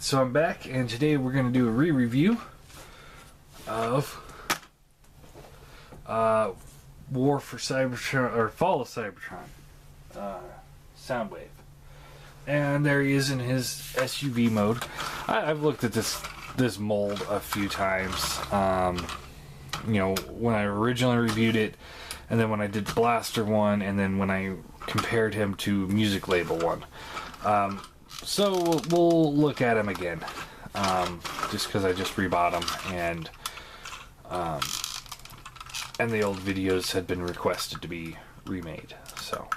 So I'm back, and today we're going to do a re-review of War for Cybertron, or Fall of Cybertron, Soundwave. And there he is in his SUV mode. I've looked at this mold a few times. You know, when I originally reviewed it, and then when I did Blaster one, and then when I compared him to Music Label one. So we'll look at him again, just because I just rebought him, and the old videos had been requested to be remade. So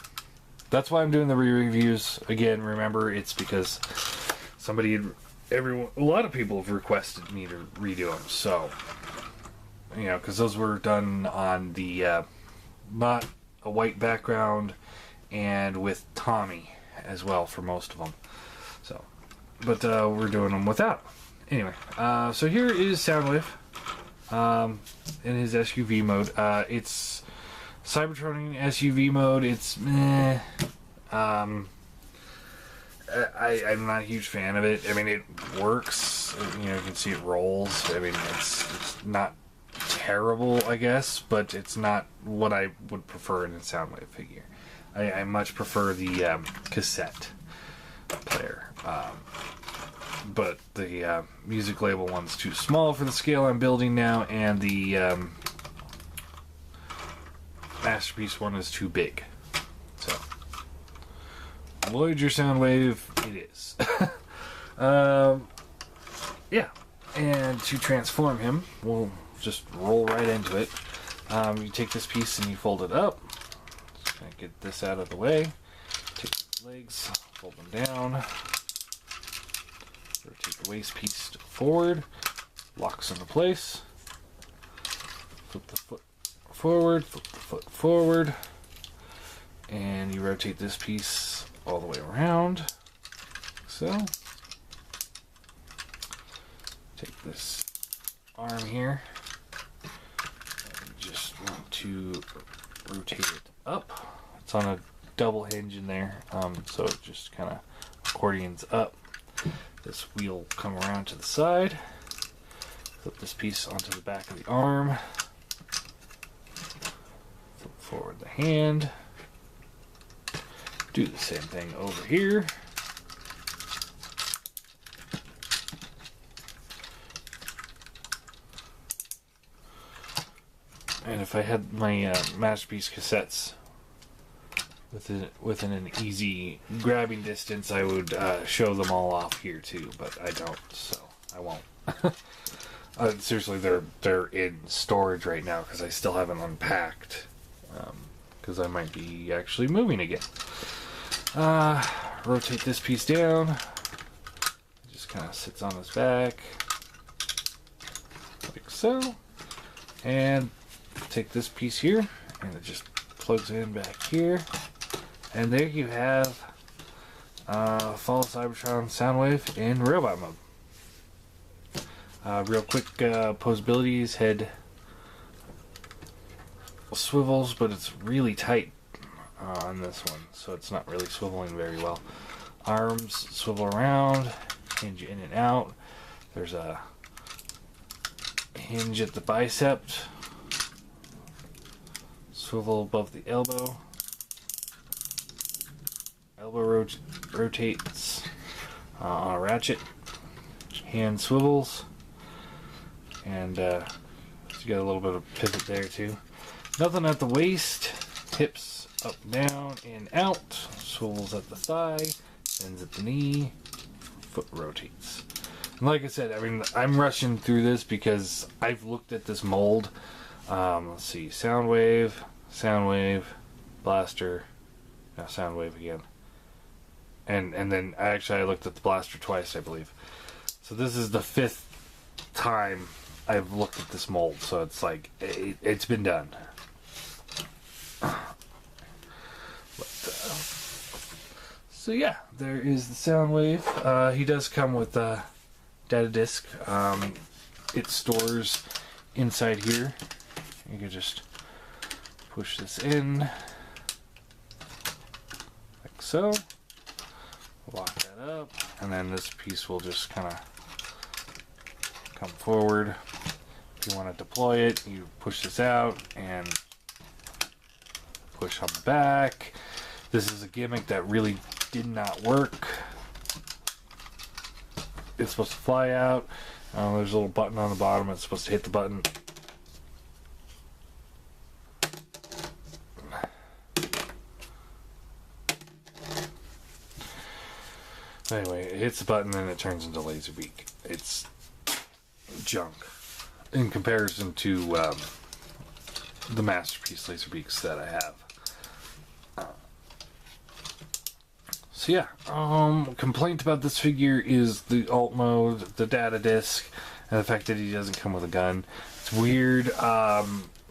that's why I'm doing the re-reviews again. Remember, it's because a lot of people have requested me to redo them. So, you know, because those were done on the not a white background and with Tommy as well for most of them. So, but we're doing them without. Anyway, so here is Soundwave in his SUV mode. It's Cybertron SUV mode. It's meh. I'm not a huge fan of it. I mean, it works. You know, you can see it rolls. I mean, it's not terrible, I guess, but it's not what I would prefer in a Soundwave figure. I much prefer the cassette player. But the Music Label one's too small for the scale I'm building now, and the Masterpiece one is too big. So, Voyager Soundwave, it is. Yeah, and to transform him, we'll just roll right into it. You take this piece and you fold it up. Just gonna get this out of the way. Take the legs, fold them down. Rotate the waist piece forward. Locks into place. Flip the foot forward. Flip the foot forward. And you rotate this piece all the way around. Like so. Take this arm here. And just want to rotate it up. It's on a double hinge in there, so it just kind of accordions up. This wheel come around to the side. Flip this piece onto the back of the arm. Flip forward the hand. Do the same thing over here. And if I had my Masterpiece cassettes within an easy grabbing distance, I would show them all off here too, but I don't, so I won't. Seriously, they're in storage right now because I still haven't unpacked, because I might be actually moving again. Rotate this piece down. It just kind of sits on his back like so, and take this piece here, and it just plugs in back here. And there you have Fall of Cybertron Soundwave in robot mode. Real quick posability, his head swivels, but it's really tight on this one, so it's not really swiveling very well. Arms swivel around, hinge in and out. There's a hinge at the bicep, swivel above the elbow. Elbow rotates on a ratchet. Hand swivels. And you got a little bit of pivot there too. Nothing at the waist. Hips up, down, and out. Swivels at the thigh. Bends at the knee. Foot rotates. And like I said, I mean, I'm rushing through this because I've looked at this mold. Let's see. Soundwave. Blaster. Now Soundwave again. And then I looked at the Blaster twice, I believe. So this is the 5th time I've looked at this mold. So it's like, it's been done. So yeah, there is the Soundwave. He does come with a data disk. It stores inside here. You can just push this in. Like so. Lock that up. and then this piece will just kind of come forward. If you want to deploy it, you push this out and push on the back. This is a gimmick that really did not work. It's supposed to fly out. There's a little button on the bottom. It's supposed to hit the button. Anyway, it hits the button and it turns into Laserbeak. It's junk in comparison to the Masterpiece Laserbeaks that I have. So yeah, complaint about this figure is the alt mode, the data disc, and the fact that he doesn't come with a gun. It's weird.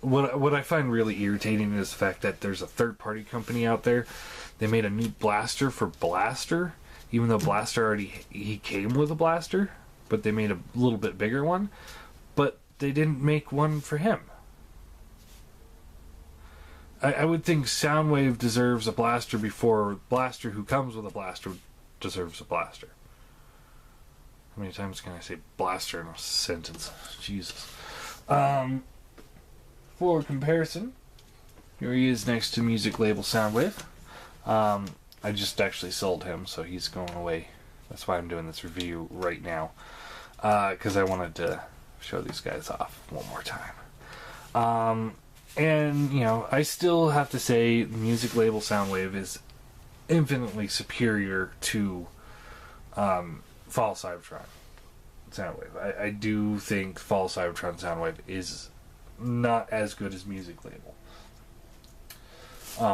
What I find really irritating is the fact that there's a third-party company out there. They made a new blaster for Blaster, even though Blaster he came with a blaster, but they made a little bit bigger one. But they didn't make one for him. I would think Soundwave deserves a blaster before Blaster, who comes with a blaster, deserves a blaster. How many times can I say blaster in a sentence? Jesus. For comparison, here he is next to music label Soundwave. I just actually sold him, so he's going away. That's why I'm doing this review right now. Because I wanted to show these guys off one more time. And, you know, I still have to say music label Soundwave is infinitely superior to Fall Cybertron Soundwave. I do think Fall Cybertron Soundwave is not as good as music label.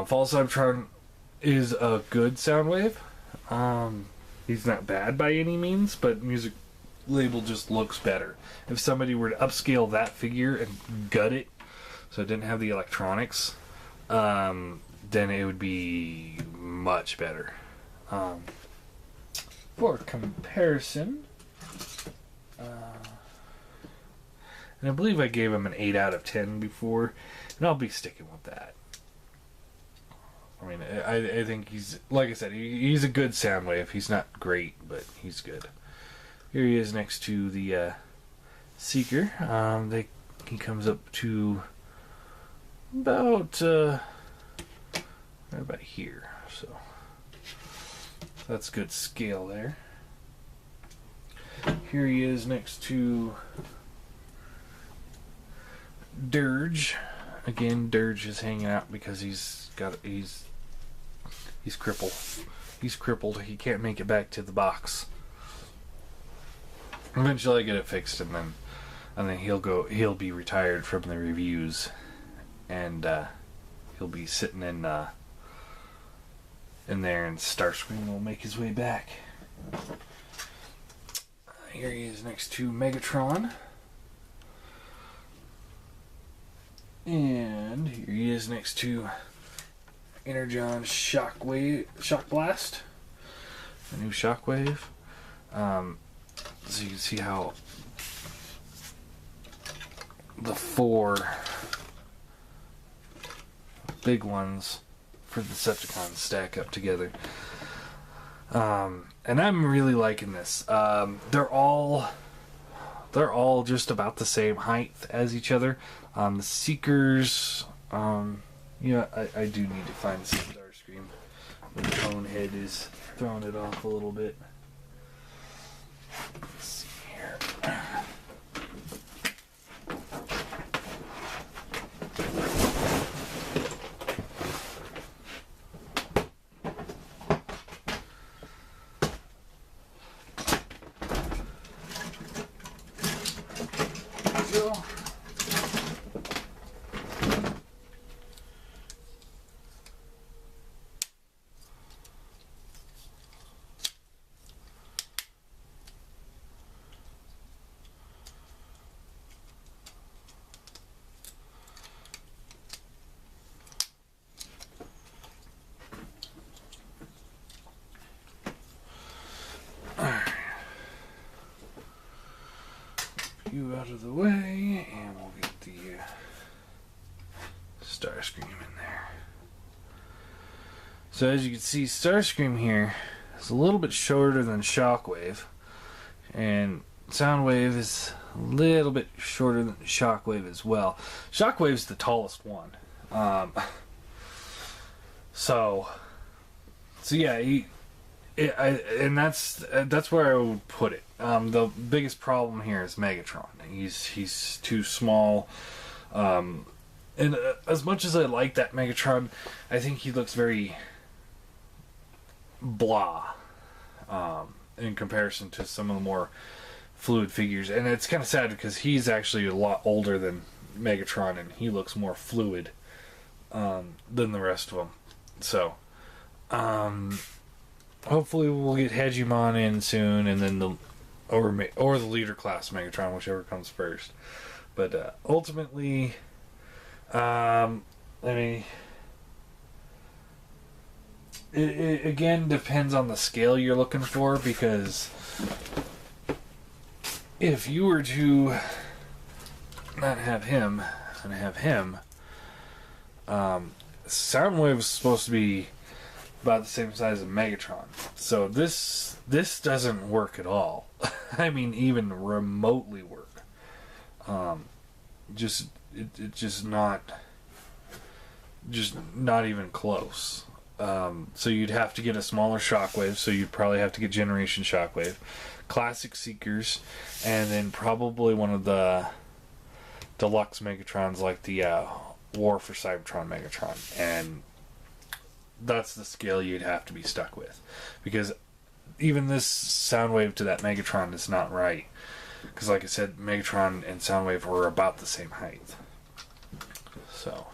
Fall Cybertron is a good Soundwave. He's not bad by any means, but music label just looks better. If somebody were to upscale that figure and gut it so it didn't have the electronics, then it would be much better. For comparison, and I believe I gave him an 8 out of 10 before, and I'll be sticking with that. I mean, I think he's, like I said, he's a good Soundwave. He's not great, but he's good. Here he is next to the Seeker. He comes up to about right about here, so that's good scale there. Here he is next to Dirge. Again, Dirge is hanging out because he's crippled. He's crippled. He can't make it back to the box. Eventually, I get it fixed, and then he'll be retired from the reviews, and he'll be sitting in there, and Starscream will make his way back. Here he is next to Megatron. And here he is next to Energon Shock Blast. The new Shockwave. So you can see how the 4 big ones for the Decepticons stack up together. And I'm really liking this. They're all just about the same height as each other. The Seekers, I do need to find some Starscream. The cone head is throwing it off a little bit. Let's see here. You out of the way, and we'll get the Starscream in there. So as you can see, Starscream here, is a little bit shorter than Shockwave, and Soundwave is a little bit shorter than Shockwave as well. Shockwave's the tallest one. So yeah, and that's where I would put it. The biggest problem here is Megatron. He's too small. And as much as I like that Megatron, I think he looks very blah in comparison to some of the more fluid figures. And it's kind of sad because he's actually a lot older than Megatron, and he looks more fluid than the rest of them. So, hopefully we'll get Hegemon in soon, and then or the leader class Megatron, whichever comes first. But ultimately, it again depends on the scale you're looking for, because if you were to not have him and have him, Soundwave is supposed to be about the same size as Megatron. So this doesn't work at all. I mean, even remotely work. Just not even close. So you'd have to get a smaller Shockwave. So you'd probably have to get Generation Shockwave, Classic Seekers, and then probably one of the deluxe Megatrons, like the War for Cybertron Megatron. And that's the scale you'd have to be stuck with, because even this Soundwave to that Megatron is not right, because like I said, Megatron and Soundwave were about the same height. So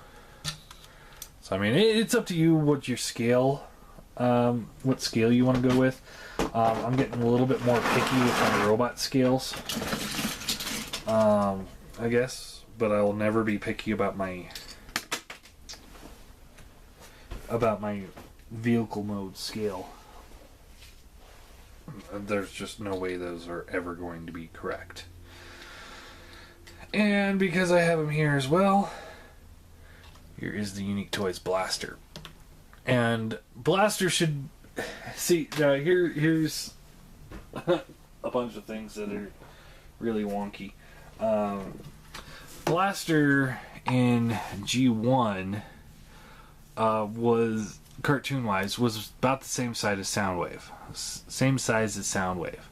I mean, it's up to you what your scale, what scale you want to go with. I'm getting a little bit more picky with my robot scales, I guess, but I will never be picky about my vehicle mode scale. There's just no way those are ever going to be correct. And because I have him here as well, here is the Unique Toys Blaster. And Blaster should... See, now here's a bunch of things that are really wonky. Blaster in G1 was, cartoon-wise, was about the same size as Soundwave. Same size as Soundwave.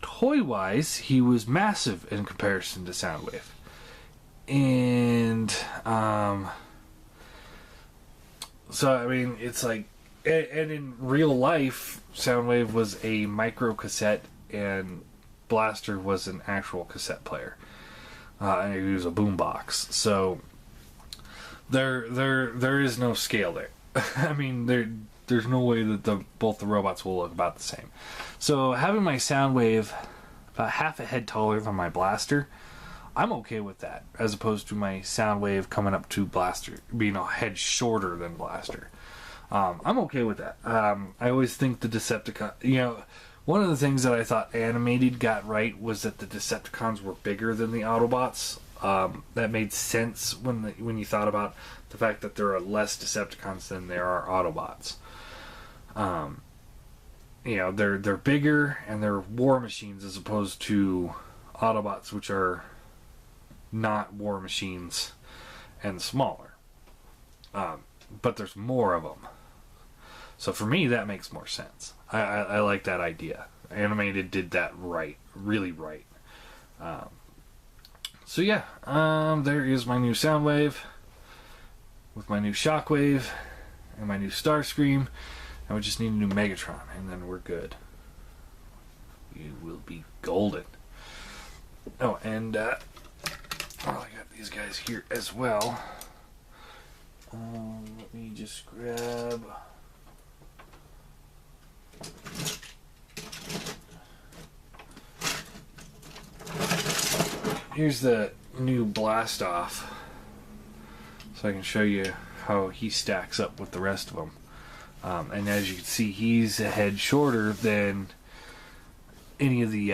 Toy-wise, he was massive in comparison to Soundwave. And, so, I mean, it's like, and in real life, Soundwave was a micro cassette, and Blaster was an actual cassette player. And he was a boombox. So, there is no scale there. I mean, there's no way that both the robots will look about the same. So having my Soundwave about half a head taller than my Blaster, I'm okay with that, as opposed to my Soundwave coming up to Blaster being a head shorter than Blaster. I'm okay with that. I always think the Decepticon, one of the things that I thought Animated got right was that the Decepticons were bigger than the Autobots. That made sense when you thought about the fact that there are less Decepticons than there are Autobots. They're bigger and they're war machines, as opposed to Autobots, which are not war machines and smaller. But there's more of them. So for me, that makes more sense. I like that idea. Animated did that right, really right. So yeah, there is my new Soundwave with my new Shockwave and my new Starscream, and we just need a new Megatron, and then we're good. You will be golden. Oh, and I got these guys here as well. Let me just grab... Here's the new Blast Off, so I can show you how he stacks up with the rest of them. And as you can see, he's a head shorter than any of the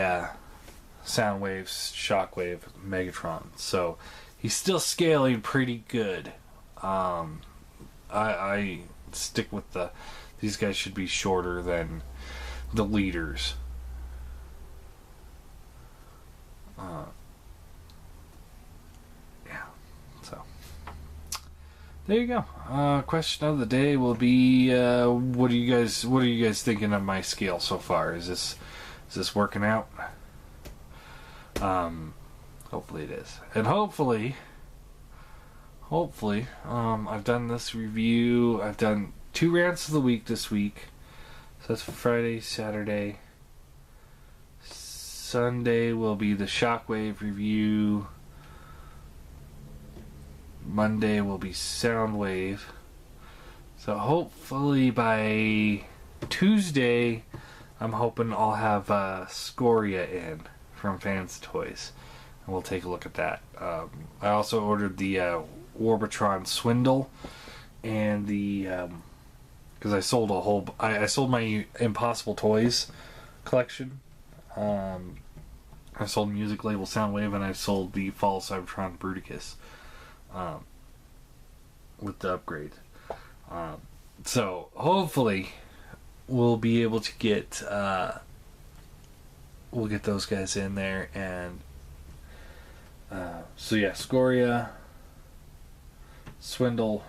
Soundwaves, Shockwave, Megatron. So he's still scaling pretty good. I stick with the These guys should be shorter than the leaders. Yeah. So there you go. Question of the day will be: what are you guys thinking of my scale so far? Is this working out? Hopefully it is, and hopefully, I've done this review. I've done 2 rants of the week this week. So that's Friday, Saturday. Sunday will be the Shockwave review. Monday will be Soundwave. So hopefully by Tuesday, I'm hoping I'll have Scoria in from Fans Toys. And we'll take a look at that. I also ordered the Warbitron Swindle and the... because I sold I sold my Impossible Toys collection. I sold Music Label Soundwave, and I sold the Fall Cybertron Bruticus with the upgrade. So hopefully we'll be able to get those guys in there, and so yeah, Scoria, Swindle,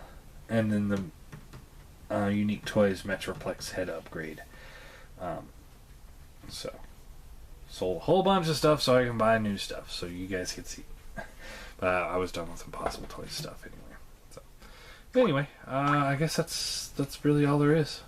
and then the Unique Toys Metroplex head upgrade. So sold a whole bunch of stuff so I can buy new stuff so you guys can see. But I was done with Impossible Toys stuff anyway. So anyway, I guess that's really all there is.